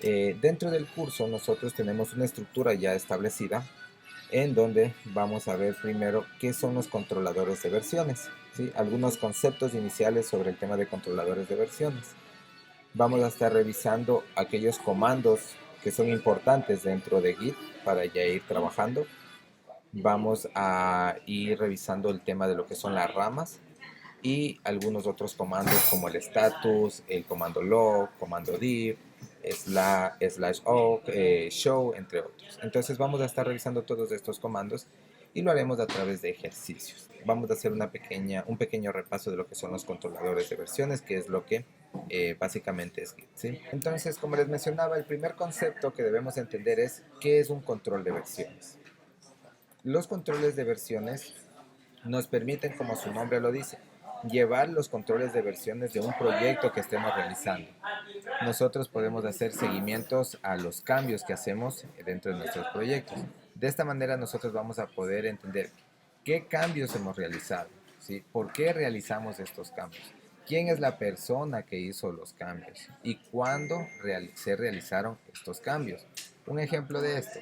Dentro del curso nosotros tenemos una estructura ya establecida en donde vamos a ver primero qué son los controladores de versiones, ¿sí? Algunos conceptos iniciales sobre el tema de controladores de versiones. Vamos a estar revisando aquellos comandos que son importantes dentro de Git para ya ir trabajando. Vamos a ir revisando el tema de lo que son las ramas y algunos otros comandos como el status, el comando log, comando div, slash awk, show, entre otros. Entonces vamos a estar revisando todos estos comandos y lo haremos a través de ejercicios. Vamos a hacer un pequeño repaso de lo que son los controladores de versiones, que es lo que básicamente es Git, ¿sí? Entonces, como les mencionaba, el primer concepto que debemos entender es qué es un control de versiones. Los controles de versiones nos permiten, como su nombre lo dice, llevar los controles de versiones de un proyecto que estemos realizando. Nosotros podemos hacer seguimientos a los cambios que hacemos dentro de nuestros proyectos. De esta manera nosotros vamos a poder entender qué cambios hemos realizado, ¿sí? ¿Por qué realizamos estos cambios? ¿Quién es la persona que hizo los cambios? ¿Y cuándo se realizaron estos cambios? Un ejemplo de esto.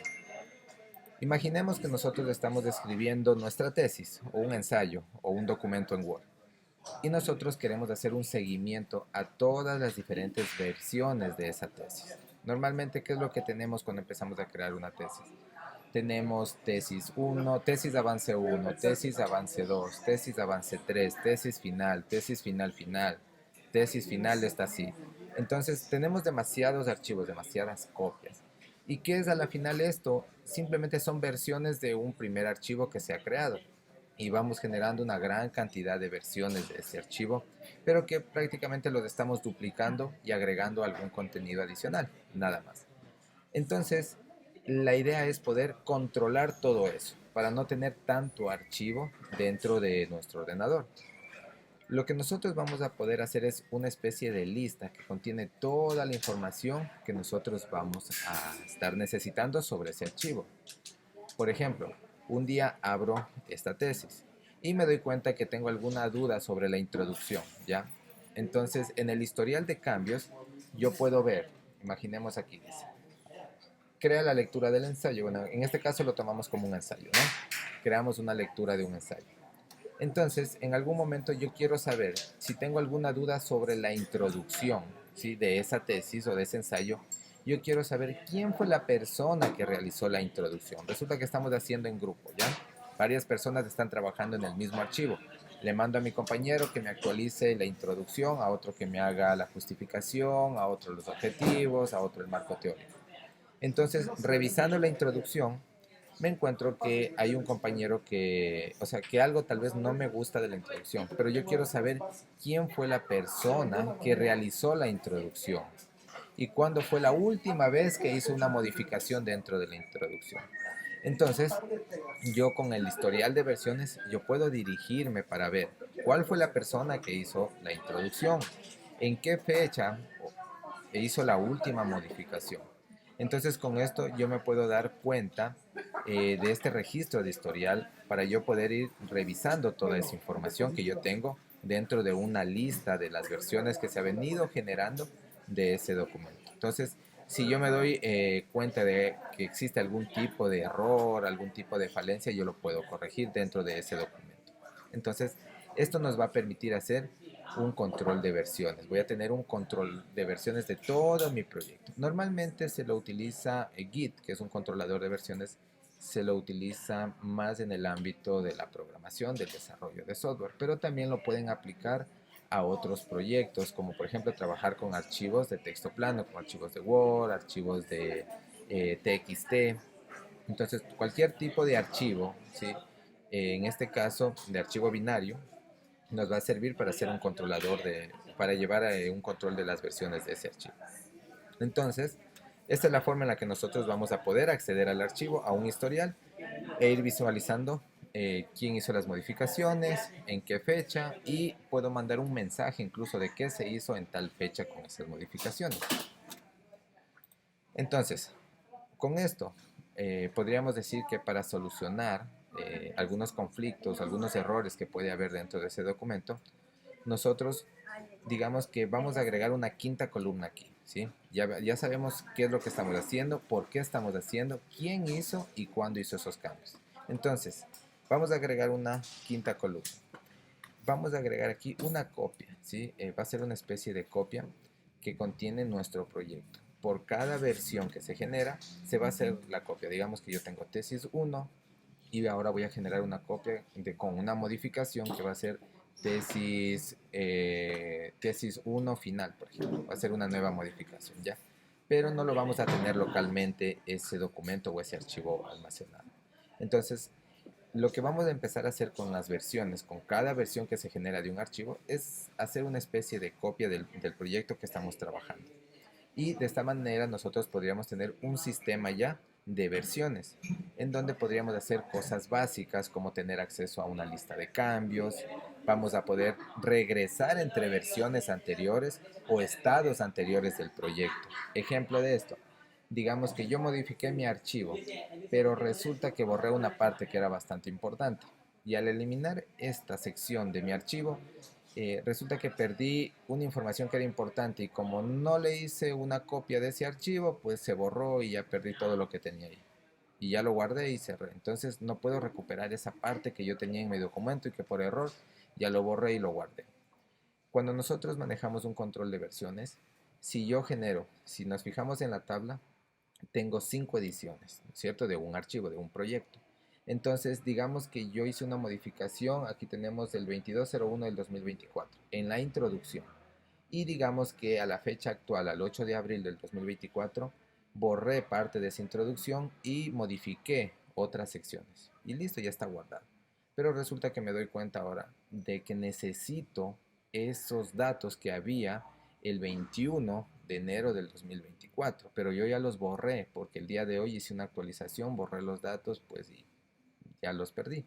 Imaginemos que nosotros estamos escribiendo nuestra tesis o un ensayo o un documento en Word y nosotros queremos hacer un seguimiento a todas las diferentes versiones de esa tesis. Normalmente, ¿qué es lo que tenemos cuando empezamos a crear una tesis? Tenemos tesis 1, tesis avance 1, tesis avance 2, tesis avance 3, tesis final final, tesis final está así. Entonces tenemos demasiados archivos, demasiadas copias. ¿Y qué es a la final esto? Simplemente son versiones de un primer archivo que se ha creado y vamos generando una gran cantidad de versiones de ese archivo, pero que prácticamente los estamos duplicando y agregando algún contenido adicional, nada más. Entonces, la idea es poder controlar todo eso para no tener tanto archivo dentro de nuestro ordenador. Lo que nosotros vamos a poder hacer es una especie de lista que contiene toda la información que nosotros vamos a estar necesitando sobre ese archivo. Por ejemplo, un día abro esta tesis y me doy cuenta que tengo alguna duda sobre la introducción, ¿ya? Entonces, en el historial de cambios, yo puedo ver, imaginemos aquí, dice, crea la lectura del ensayo. Bueno, en este caso lo tomamos como un ensayo, ¿no? Creamos una lectura de un ensayo. Entonces, en algún momento yo quiero saber si tengo alguna duda sobre la introducción, ¿sí? De esa tesis o de ese ensayo. Yo quiero saber quién fue la persona que realizó la introducción. Resulta que estamos haciendo en grupo, ¿ya? Varias personas están trabajando en el mismo archivo. Le mando a mi compañero que me actualice la introducción, a otro que me haga la justificación, a otro los objetivos, a otro el marco teórico. Entonces, revisando la introducción, me encuentro que hay un compañero que, o sea, que algo tal vez no me gusta de la introducción, pero yo quiero saber quién fue la persona que realizó la introducción y cuándo fue la última vez que hizo una modificación dentro de la introducción. Entonces, yo con el historial de versiones, yo puedo dirigirme para ver cuál fue la persona que hizo la introducción, en qué fecha hizo la última modificación. Entonces con esto yo me puedo dar cuenta de este registro de historial para yo poder ir revisando toda esa información que yo tengo dentro de una lista de las versiones que se ha venido generando de ese documento. Entonces, si yo me doy cuenta de que existe algún tipo de error, algún tipo de falencia, yo lo puedo corregir dentro de ese documento. Entonces, esto nos va a permitir hacer un control de versiones. Voy a tener un control de versiones de todo mi proyecto. Normalmente se lo utiliza Git, que es un controlador de versiones, se lo utiliza más en el ámbito de la programación, del desarrollo de software, pero también lo pueden aplicar a otros proyectos, como por ejemplo trabajar con archivos de texto plano, como archivos de Word, archivos de TXT. Entonces, cualquier tipo de archivo, ¿sí? En este caso, de archivo binario, nos va a servir para hacer un controlador para llevar un control de las versiones de ese archivo. Entonces, esta es la forma en la que nosotros vamos a poder acceder al archivo, a un historial, e ir visualizando quién hizo las modificaciones, en qué fecha, y puedo mandar un mensaje incluso de qué se hizo en tal fecha con esas modificaciones. Entonces, con esto, podríamos decir que para solucionar algunos conflictos, algunos errores que puede haber dentro de ese documento, nosotros digamos que vamos a agregar una quinta columna aquí, ¿sí? Ya sabemos qué es lo que estamos haciendo, por qué estamos haciendo, quién hizo y cuándo hizo esos cambios. Entonces, vamos a agregar una quinta columna. Vamos a agregar aquí una copia, ¿sí? Va a ser una especie de copia que contiene nuestro proyecto. Por cada versión que se genera, se va a hacer la copia. Digamos que yo tengo tesis 1 y ahora voy a generar una copia con una modificación que va a ser tesis 1 final, por ejemplo. Va a ser una nueva modificación, ¿ya? Pero no lo vamos a tener localmente ese documento o ese archivo almacenado. Entonces, lo que vamos a empezar a hacer con las versiones, con cada versión que se genera de un archivo, es hacer una especie de copia del proyecto que estamos trabajando. Y de esta manera nosotros podríamos tener un sistema ya de versiones, en donde podríamos hacer cosas básicas como tener acceso a una lista de cambios, vamos a poder regresar entre versiones anteriores o estados anteriores del proyecto. Ejemplo de esto, digamos que yo modifiqué mi archivo, pero resulta que borré una parte que era bastante importante. Y al eliminar esta sección de mi archivo, resulta que perdí una información que era importante y como no le hice una copia de ese archivo, pues se borró y ya perdí todo lo que tenía ahí. Y ya lo guardé y cerré. Entonces no puedo recuperar esa parte que yo tenía en mi documento y que por error ya lo borré y lo guardé. Cuando nosotros manejamos un control de versiones, si yo genero, si nos fijamos en la tabla, tengo 5 ediciones, ¿cierto? De un archivo, de un proyecto. Entonces, digamos que yo hice una modificación, aquí tenemos el 2201 del 2024, en la introducción. Y digamos que a la fecha actual, al 8 de abril del 2024, borré parte de esa introducción y modifiqué otras secciones. Y listo, ya está guardado. Pero resulta que me doy cuenta ahora de que necesito esos datos que había el 21 de enero del 2024, pero yo ya los borré porque el día de hoy hice una actualización, borré los datos, pues y ya los perdí.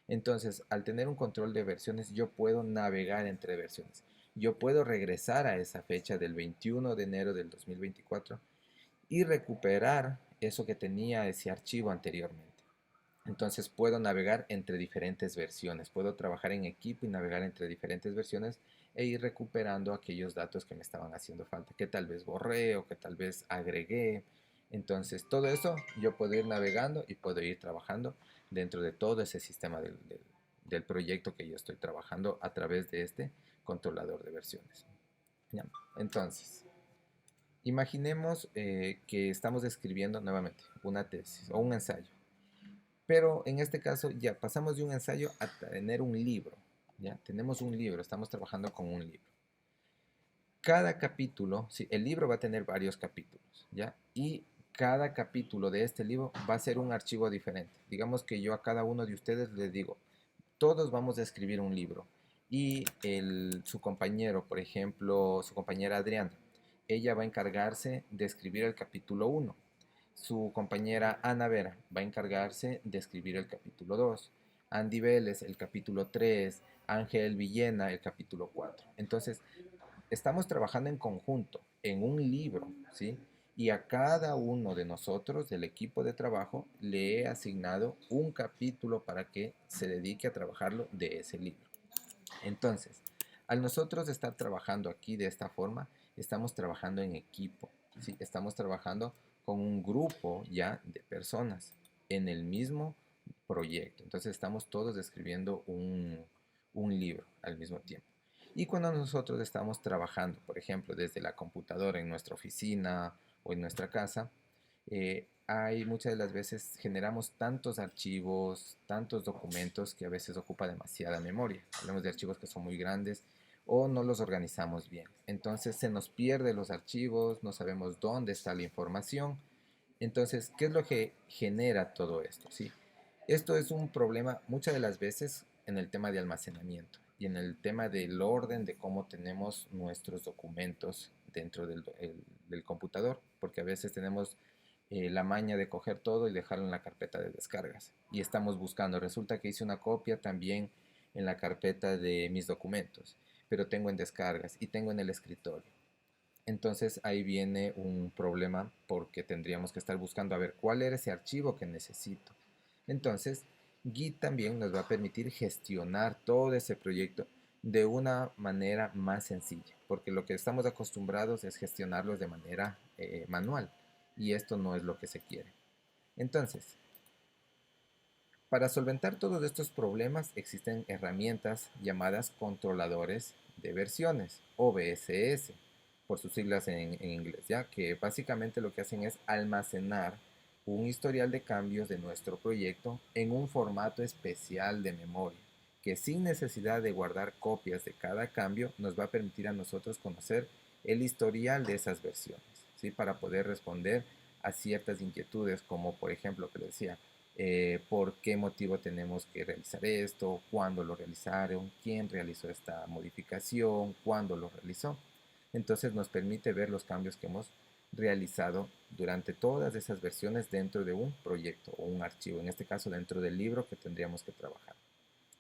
Entonces, al tener un control de versiones, yo puedo navegar entre versiones. Yo puedo regresar a esa fecha del 21 de enero del 2024 y recuperar eso que tenía ese archivo anteriormente. Entonces puedo navegar entre diferentes versiones, puedo trabajar en equipo y navegar entre diferentes versiones e ir recuperando aquellos datos que me estaban haciendo falta, que tal vez borré o que tal vez agregué. Entonces todo eso yo puedo ir navegando y puedo ir trabajando dentro de todo ese sistema del proyecto que yo estoy trabajando a través de este controlador de versiones. ¿Ya? Entonces, imaginemos que estamos escribiendo nuevamente una tesis o un ensayo. Pero en este caso ya pasamos de un ensayo a tener un libro. ¿Ya? Tenemos un libro, estamos trabajando con un libro. Cada capítulo, sí, el libro va a tener varios capítulos, ¿ya? Y cada capítulo de este libro va a ser un archivo diferente. Digamos que yo a cada uno de ustedes les digo, todos vamos a escribir un libro. Y su compañero, por ejemplo, su compañera Adriana, ella va a encargarse de escribir el capítulo 1. Su compañera Ana Vera va a encargarse de escribir el capítulo 2. Andy Vélez el capítulo 3. Ángel Villena el capítulo 4. Entonces, estamos trabajando en conjunto, en un libro, ¿sí? Y a cada uno de nosotros, del equipo de trabajo, le he asignado un capítulo para que se dedique a trabajarlo de ese libro. Entonces, al nosotros estar trabajando aquí de esta forma, estamos trabajando en equipo, ¿sí? Estamos trabajando con un grupo ya de personas en el mismo proyecto. Entonces, estamos todos escribiendo un libro al mismo tiempo. Y cuando nosotros estamos trabajando, por ejemplo, desde la computadora en nuestra oficina o en nuestra casa, hay muchas de las veces generamos tantos archivos, tantos documentos que a veces ocupa demasiada memoria. Hablamos de archivos que son muy grandes o no los organizamos bien. Entonces se nos pierde los archivos, no sabemos dónde está la información. Entonces, ¿qué es lo que genera todo esto? ¿Sí? Esto es un problema muchas de las veces en el tema de almacenamiento y en el tema del orden de cómo tenemos nuestros documentos dentro del computador, porque a veces tenemos la maña de coger todo y dejarlo en la carpeta de descargas y estamos buscando. Resulta que hice una copia también en la carpeta de mis documentos, pero tengo en descargas y tengo en el escritorio. Entonces ahí viene un problema porque tendríamos que estar buscando a ver cuál era ese archivo que necesito. Entonces Git también nos va a permitir gestionar todo ese proyecto de una manera más sencilla, porque lo que estamos acostumbrados es gestionarlos de manera manual y esto no es lo que se quiere. Entonces, para solventar todos estos problemas existen herramientas llamadas controladores de versiones o VSS, por sus siglas en inglés, ya que básicamente lo que hacen es almacenar un historial de cambios de nuestro proyecto en un formato especial de memoria, que sin necesidad de guardar copias de cada cambio nos va a permitir a nosotros conocer el historial de esas versiones, ¿sí? Para poder responder a ciertas inquietudes, como por ejemplo que decía, por qué motivo tenemos que realizar esto, cuándo lo realizaron, quién realizó esta modificación, cuándo lo realizó. Entonces nos permite ver los cambios que hemos realizado durante todas esas versiones dentro de un proyecto o un archivo, en este caso dentro del libro que tendríamos que trabajar.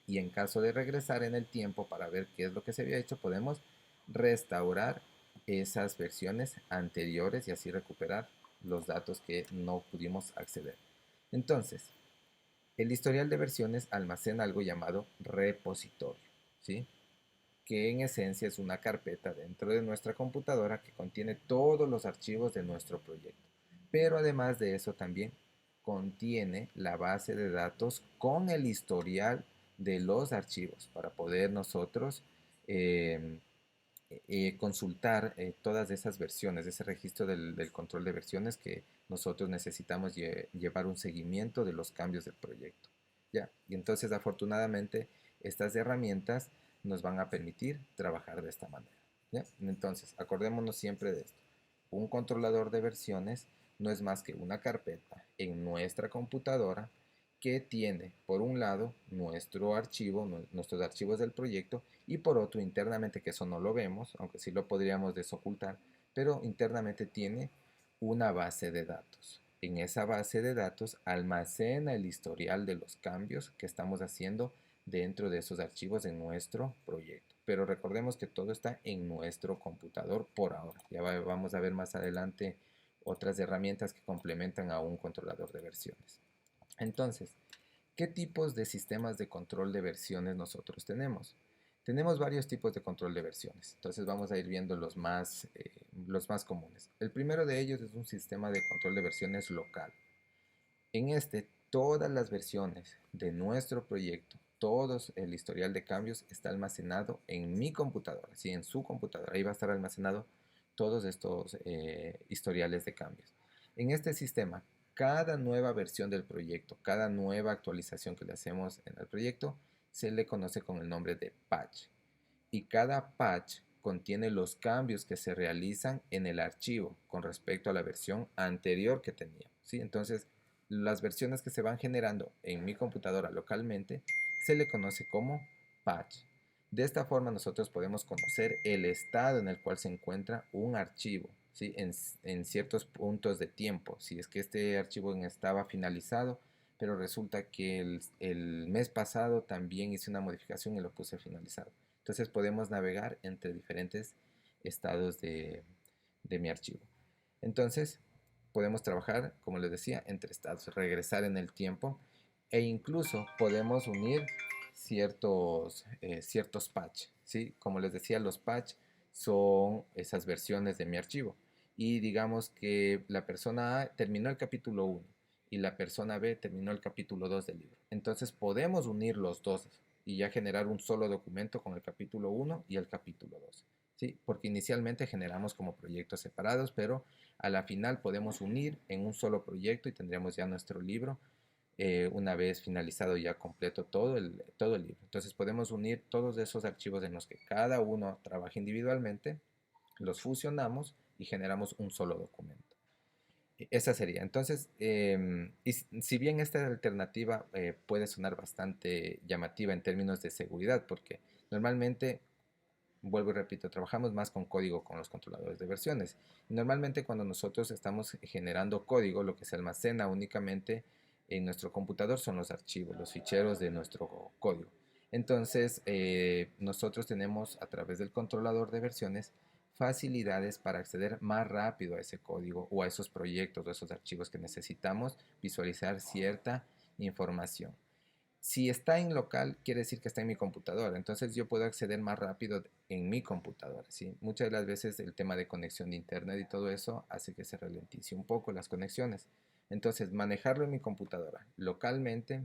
Y en caso de regresar en el tiempo para ver qué es lo que se había hecho, podemos restaurar esas versiones anteriores y así recuperar los datos que no pudimos acceder. Entonces, el historial de versiones almacena algo llamado repositorio, ¿sí? Que en esencia es una carpeta dentro de nuestra computadora que contiene todos los archivos de nuestro proyecto. Pero además de eso también contiene la base de datos con el historial de los archivos para poder nosotros eh, consultar todas esas versiones, ese registro del control de versiones que nosotros necesitamos llevar un seguimiento de los cambios del proyecto. ¿Ya? Y entonces afortunadamente estas herramientas nos van a permitir trabajar de esta manera. ¿Ya? Entonces acordémonos siempre de esto. Un controlador de versiones no es más que una carpeta en nuestra computadora que tiene por un lado nuestro archivo, nuestros archivos del proyecto y por otro internamente, que eso no lo vemos, aunque sí lo podríamos desocultar, pero internamente tiene una base de datos. En esa base de datos almacena el historial de los cambios que estamos haciendo dentro de esos archivos en nuestro proyecto. Pero recordemos que todo está en nuestro computador por ahora. Ya vamos a ver más adelante otras herramientas que complementan a un controlador de versiones. Entonces, ¿qué tipos de sistemas de control de versiones nosotros tenemos? Tenemos varios tipos de control de versiones, entonces vamos a ir viendo los más comunes. El primero de ellos es un sistema de control de versiones local. En este, todas las versiones de nuestro proyecto, todo el historial de cambios está almacenado en mi computadora, sí, en su computadora. Ahí va a estar almacenado todos estos historiales de cambios. En este sistema, cada nueva versión del proyecto, cada nueva actualización que le hacemos en el proyecto, se le conoce con el nombre de patch. Y cada patch contiene los cambios que se realizan en el archivo con respecto a la versión anterior que tenía, ¿sí? Entonces, las versiones que se van generando en mi computadora localmente se le conoce como patch. De esta forma nosotros podemos conocer el estado en el cual se encuentra un archivo, ¿sí? En ciertos puntos de tiempo. Si es que este archivo estaba finalizado, pero resulta que el mes pasado también hice una modificación y lo puse finalizado. Entonces podemos navegar entre diferentes estados de mi archivo. Entonces, podemos trabajar, como les decía, entre estados, regresar en el tiempo e incluso podemos unir ciertos patch, ¿sí? Como les decía, los patch son esas versiones de mi archivo. Y digamos que la persona A terminó el capítulo 1 y la persona B terminó el capítulo 2 del libro. Entonces podemos unir los dos y ya generar un solo documento con el capítulo 1 y el capítulo 2. ¿Sí? Porque inicialmente generamos como proyectos separados, pero a la final podemos unir en un solo proyecto y tendríamos ya nuestro libro una vez finalizado ya completo todo el libro. Entonces podemos unir todos esos archivos en los que cada uno trabaja individualmente, los fusionamos y generamos un solo documento. Esa sería. Entonces, y si bien esta alternativa puede sonar bastante llamativa en términos de seguridad, porque normalmente, vuelvo y repito, trabajamos más con código con los controladores de versiones. Normalmente cuando nosotros estamos generando código, lo que se almacena únicamente en nuestro computador son los archivos, los ficheros de nuestro código. Entonces, nosotros tenemos a través del controlador de versiones facilidades para acceder más rápido a ese código o a esos proyectos o esos archivos que necesitamos visualizar cierta información. Si está en local, quiere decir que está en mi computadora. Entonces yo puedo acceder más rápido en mi computadora, ¿sí? Muchas de las veces el tema de conexión de internet y todo eso hace que se ralentice un poco las conexiones. Entonces manejarlo en mi computadora localmente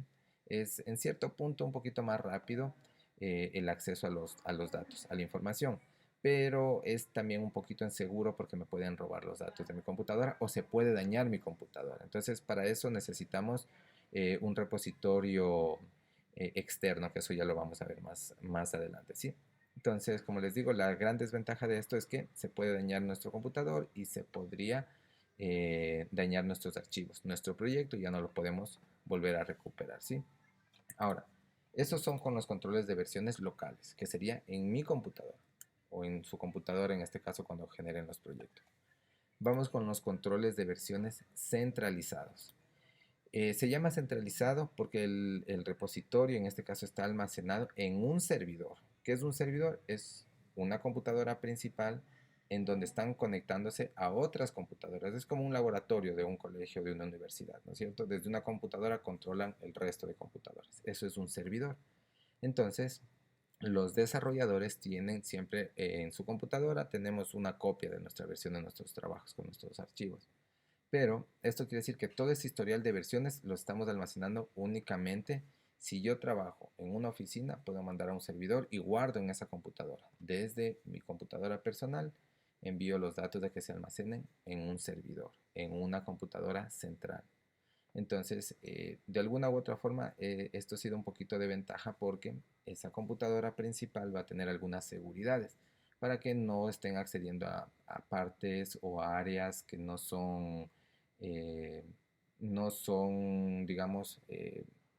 es en cierto punto un poquito más rápido el acceso a los datos, a la información. Pero es también un poquito inseguro porque me pueden robar los datos de mi computadora o se puede dañar mi computadora. Entonces para eso necesitamos un repositorio externo, que eso ya lo vamos a ver más adelante, ¿sí? Entonces, como les digo, la gran desventaja de esto es que se puede dañar nuestro computador y se podría dañar nuestros archivos. Nuestro proyecto ya no lo podemos volver a recuperar, ¿sí? Ahora, esos son con los controles de versiones locales, que sería en mi computadora o en su computadora, en este caso, cuando generen los proyectos. Vamos con los controles de versiones centralizados. Se llama centralizado porque el repositorio en este caso está almacenado en un servidor. ¿Qué es un servidor? Es una computadora principal en donde están conectándose a otras computadoras. Es como un laboratorio de un colegio, de una universidad, ¿no es cierto? Desde una computadora controlan el resto de computadoras. Eso es un servidor. Entonces, los desarrolladores tienen siempre en su computadora, tenemos una copia de nuestra versión de nuestros trabajos con nuestros archivos. Pero esto quiere decir que todo ese historial de versiones lo estamos almacenando únicamente si yo trabajo en una oficina, puedo mandar a un servidor y guardo en esa computadora. Desde mi computadora personal, envío los datos de que se almacenen en un servidor, en una computadora central. Entonces, de alguna u otra forma, esto ha sido un poquito de ventaja porque esa computadora principal va a tener algunas seguridades para que no estén accediendo a partes o a áreas que eh, no son, digamos,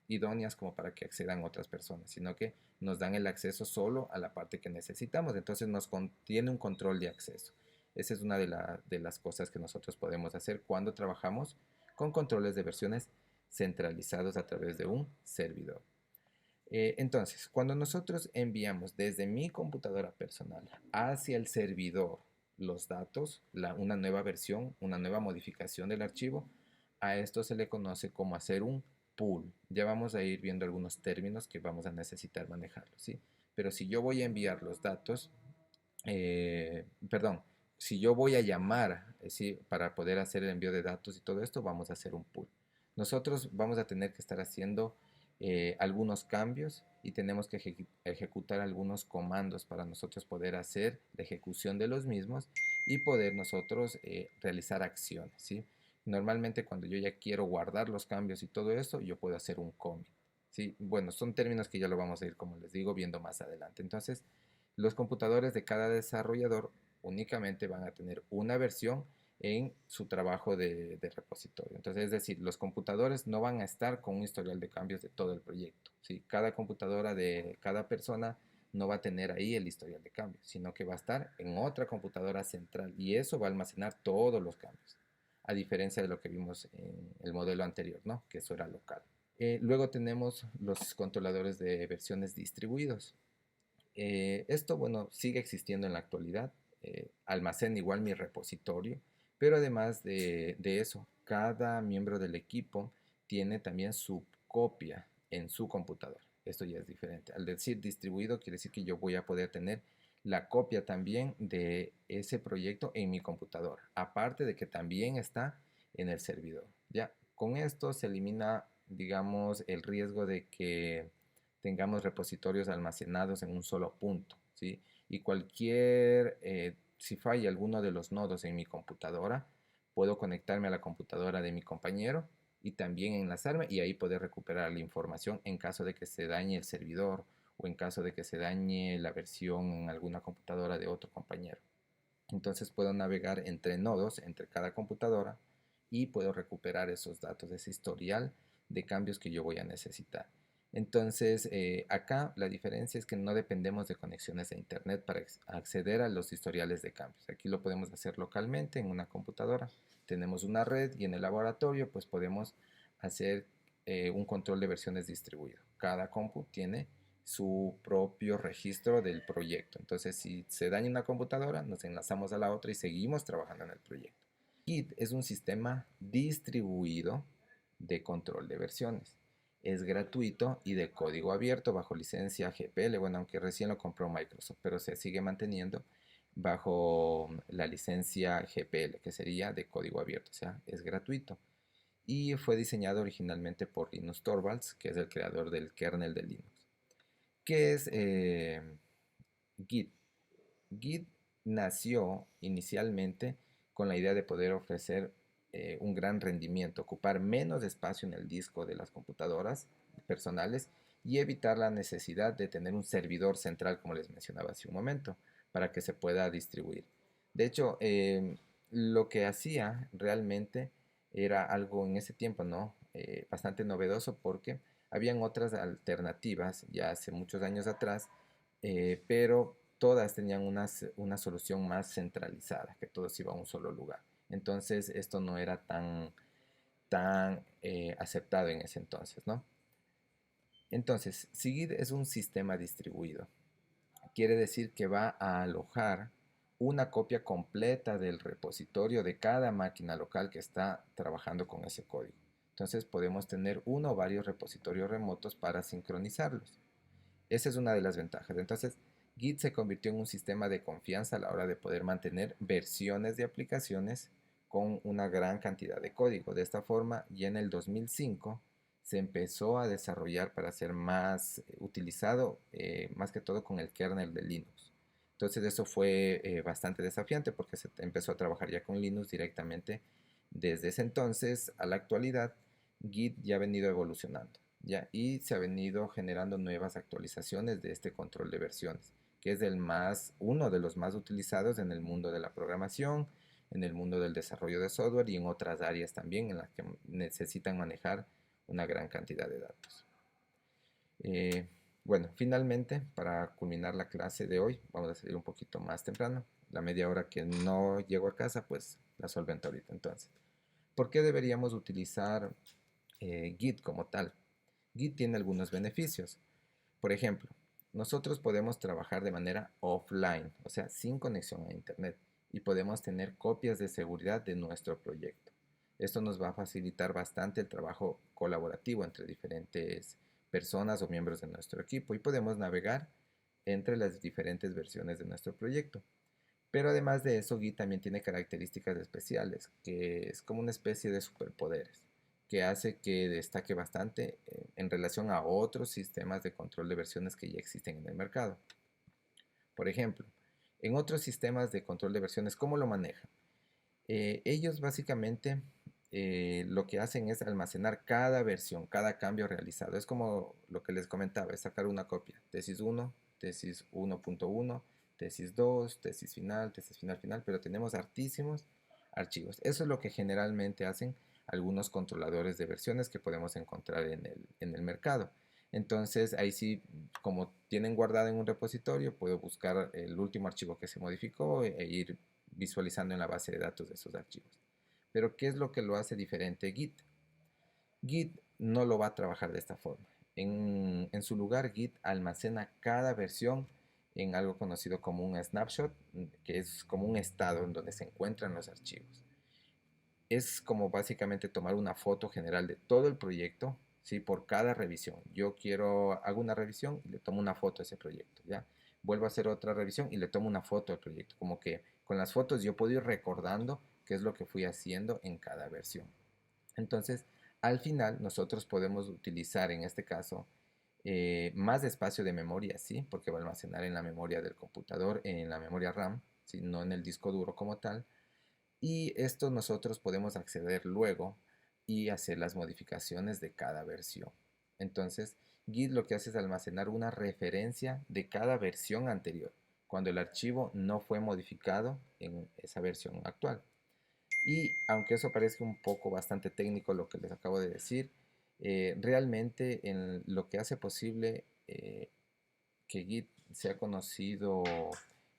idóneas como para que accedan otras personas, sino que nos dan el acceso solo a la parte que necesitamos. Entonces nos tiene un control de acceso. Esa es una de las cosas que nosotros podemos hacer cuando trabajamos con controles de versiones centralizados a través de un servidor. Entonces, cuando nosotros enviamos desde mi computadora personal hacia el servidor los datos, una nueva versión, una nueva modificación del archivo, a esto se le conoce como hacer un pull. Ya vamos a ir viendo algunos términos que vamos a necesitar manejarlos, ¿sí? Pero si yo voy a enviar los datos, perdón, si yo voy a llamar, ¿sí? Para poder hacer el envío de datos y todo esto, vamos a hacer un pull. Nosotros vamos a tener que estar haciendo algunos cambios y tenemos que ejecutar algunos comandos para nosotros poder hacer la ejecución de los mismos y poder nosotros realizar acciones, ¿sí? Normalmente cuando yo ya quiero guardar los cambios y todo esto, yo puedo hacer un commit, ¿sí? Bueno, son términos que ya lo vamos a ir, como les digo, viendo más adelante. Entonces, los computadores de cada desarrollador únicamente van a tener una versión en su trabajo de repositorio. Entonces, es decir, los computadores no van a estar con un historial de cambios de todo el proyecto, ¿sí? Cada computadora de cada persona no va a tener ahí el historial de cambios, sino que va a estar en otra computadora central y eso va a almacenar todos los cambios, a diferencia de lo que vimos en el modelo anterior, ¿no? Que eso era local. Luego tenemos los controladores de versiones distribuidos. Esto, bueno, sigue existiendo en la actualidad. Almacena igual mi repositorio, pero además de eso, cada miembro del equipo tiene también su copia en su computadora. Esto ya es diferente. Al decir distribuido, quiere decir que yo voy a poder tener la copia también de ese proyecto en mi computadora, aparte de que también está en el servidor. Ya, con esto se elimina, digamos, el riesgo de que tengamos repositorios almacenados en un solo punto, ¿sí? Y si falla alguno de los nodos en mi computadora, puedo conectarme a la computadora de mi compañero y también enlazarme y ahí poder recuperar la información en caso de que se dañe el servidor o en caso de que se dañe la versión en alguna computadora de otro compañero. Entonces puedo navegar entre nodos, entre cada computadora y puedo recuperar esos datos, ese historial de cambios que yo voy a necesitar. Entonces, acá la diferencia es que no dependemos de conexiones de internet para acceder a los historiales de cambios. Aquí lo podemos hacer localmente en una computadora. Tenemos una red y en el laboratorio pues podemos hacer un control de versiones distribuido. Cada compu tiene su propio registro del proyecto. Entonces, si se daña una computadora, nos enlazamos a la otra y seguimos trabajando en el proyecto. Git es un sistema distribuido de control de versiones. es gratuito y de código abierto bajo licencia GPL, bueno, aunque recién lo compró Microsoft, pero se sigue manteniendo bajo la licencia GPL, que sería de código abierto, o sea, es gratuito. Y fue diseñado originalmente por Linus Torvalds, que es el creador del kernel de Linux. ¿Qué es Git? Git nació inicialmente con la idea de poder ofrecer un gran rendimiento, ocupar menos espacio en el disco de las computadoras personales y evitar la necesidad de tener un servidor central, como les mencionaba hace un momento, para que se pueda distribuir. De hecho, lo que hacía realmente era algo en ese tiempo, ¿no? Bastante novedoso porque habían otras alternativas ya hace muchos años atrás, pero todas tenían una solución más centralizada, que todo se iba a un solo lugar. Entonces esto no era tan aceptado en ese entonces, ¿no? Entonces, Sigid es un sistema distribuido. Quiere decir que va a alojar una copia completa del repositorio de cada máquina local que está trabajando con ese código. Entonces podemos tener uno o varios repositorios remotos para sincronizarlos. Esa es una de las ventajas. Entonces, Git se convirtió en un sistema de confianza a la hora de poder mantener versiones de aplicaciones con una gran cantidad de código. De esta forma, ya en el 2005 se empezó a desarrollar para ser más utilizado, más que todo con el kernel de Linux. Entonces eso fue bastante desafiante porque se empezó a trabajar ya con Linux directamente. Desde ese entonces a la actualidad, Git ya ha venido evolucionando. ¿Ya? Y se ha venido generando nuevas actualizaciones de este control de versiones, que es uno de los más utilizados en el mundo de la programación, en el mundo del desarrollo de software y en otras áreas también en las que necesitan manejar una gran cantidad de datos. Eh, bueno, finalmente, para culminar la clase de hoy, vamos a salir un poquito más temprano. La media hora que no llego a casa, pues la solvento ahorita. Entonces, ¿por qué deberíamos utilizar Git como tal? Git tiene algunos beneficios. Por ejemplo, nosotros podemos trabajar de manera offline, o sea, sin conexión a Internet, y podemos tener copias de seguridad de nuestro proyecto. Esto nos va a facilitar bastante el trabajo colaborativo entre diferentes personas o miembros de nuestro equipo y podemos navegar entre las diferentes versiones de nuestro proyecto. Pero además de eso, Git también tiene características especiales, que es como una especie de superpoderes, que hace que destaque bastante en relación a otros sistemas de control de versiones que ya existen en el mercado. Por ejemplo, en otros sistemas de control de versiones, ¿cómo lo manejan? Ellos básicamente lo que hacen es almacenar cada versión, cada cambio realizado. Es como lo que les comentaba, es sacar una copia. Tesis 1, tesis 1.1, tesis 2, tesis final, final, pero tenemos hartísimos archivos. Eso es lo que generalmente hacen algunos controladores de versiones que podemos encontrar en el mercado. Entonces ahí sí, como tienen guardado en un repositorio, puedo buscar el último archivo que se modificó e ir visualizando en la base de datos de esos archivos. Pero ¿qué es lo que lo hace diferente Git? Git no lo va a trabajar de esta forma. En su lugar, Git almacena cada versión en algo conocido como un snapshot, que es como un estado en donde se encuentran los archivos. Es como básicamente tomar una foto general de todo el proyecto, ¿sí? Por cada revisión. Hago una revisión y le tomo una foto a ese proyecto, ¿ya? Vuelvo a hacer otra revisión y le tomo una foto al proyecto. Como que con las fotos yo puedo ir recordando qué es lo que fui haciendo en cada versión. Entonces, al final nosotros podemos utilizar en este caso más espacio de memoria, ¿sí? Porque va a almacenar en la memoria del computador, en la memoria RAM, ¿sí? No en el disco duro como tal. Y esto nosotros podemos acceder luego y hacer las modificaciones de cada versión. Entonces, Git lo que hace es almacenar una referencia de cada versión anterior, cuando el archivo no fue modificado en esa versión actual. Y aunque eso parezca un poco bastante técnico lo que les acabo de decir, realmente lo que hace posible que Git sea conocido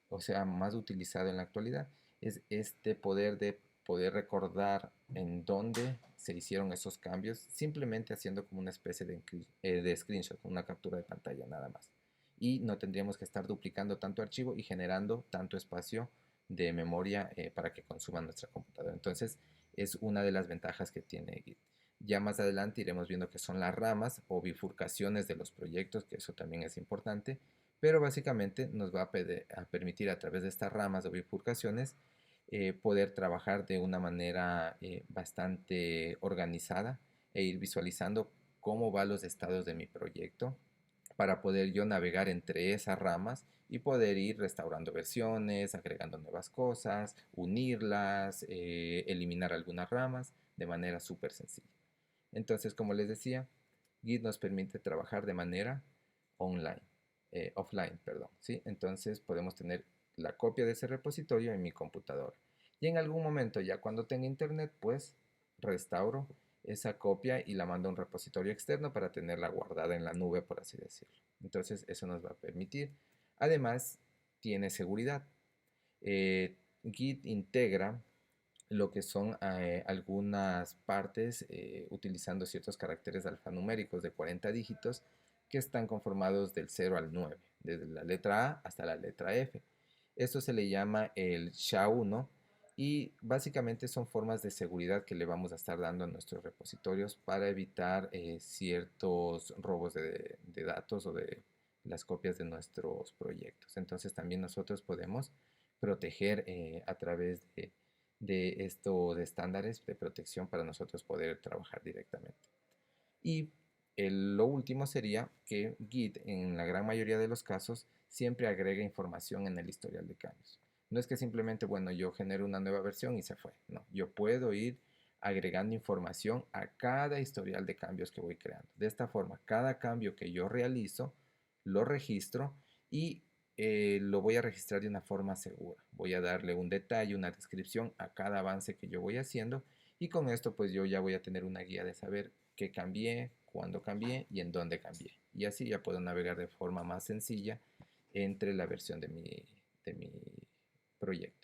o sea más utilizado en la actualidad es este poder de poder recordar en dónde se hicieron esos cambios simplemente haciendo como una especie de screenshot, una captura de pantalla nada más. Y no tendríamos que estar duplicando tanto archivo y generando tanto espacio de memoria para que consuma nuestra computadora. Entonces es una de las ventajas que tiene Git. Ya más adelante iremos viendo qué son las ramas o bifurcaciones de los proyectos, que eso también es importante, pero básicamente nos va a permitir a través de estas ramas o bifurcaciones poder trabajar de una manera bastante organizada e ir visualizando cómo van los estados de mi proyecto para poder yo navegar entre esas ramas y poder ir restaurando versiones, agregando nuevas cosas, unirlas, eliminar algunas ramas de manera súper sencilla. Entonces, como les decía, Git nos permite trabajar de manera online, offline, perdón, ¿sí? Entonces podemos tener la copia de ese repositorio en mi computadora. Y en algún momento, ya cuando tenga internet, pues restauro esa copia y la mando a un repositorio externo para tenerla guardada en la nube, por así decirlo. Entonces, eso nos va a permitir. Además, tiene seguridad. Git integra lo que son algunas partes utilizando ciertos caracteres alfanuméricos de 40 dígitos que están conformados del 0 al 9, desde la letra A hasta la letra F. Esto se le llama el SHA-1 y básicamente son formas de seguridad que le vamos a estar dando a nuestros repositorios para evitar ciertos robos de datos o de las copias de nuestros proyectos. Entonces también nosotros podemos proteger a través de estos estándares de protección para nosotros poder trabajar directamente. Y lo último sería que Git en la gran mayoría de los casos siempre agrega información en el historial de cambios. No es que simplemente, bueno, yo genero una nueva versión y se fue. No, yo puedo ir agregando información a cada historial de cambios que voy creando. De esta forma, cada cambio que yo realizo, lo registro y lo voy a registrar de una forma segura. Voy a darle un detalle, una descripción a cada avance que yo voy haciendo y con esto pues yo ya voy a tener una guía de saber qué cambié, cuándo cambié y en dónde cambié. Y así ya puedo navegar de forma más sencilla entre la versión de mi proyecto.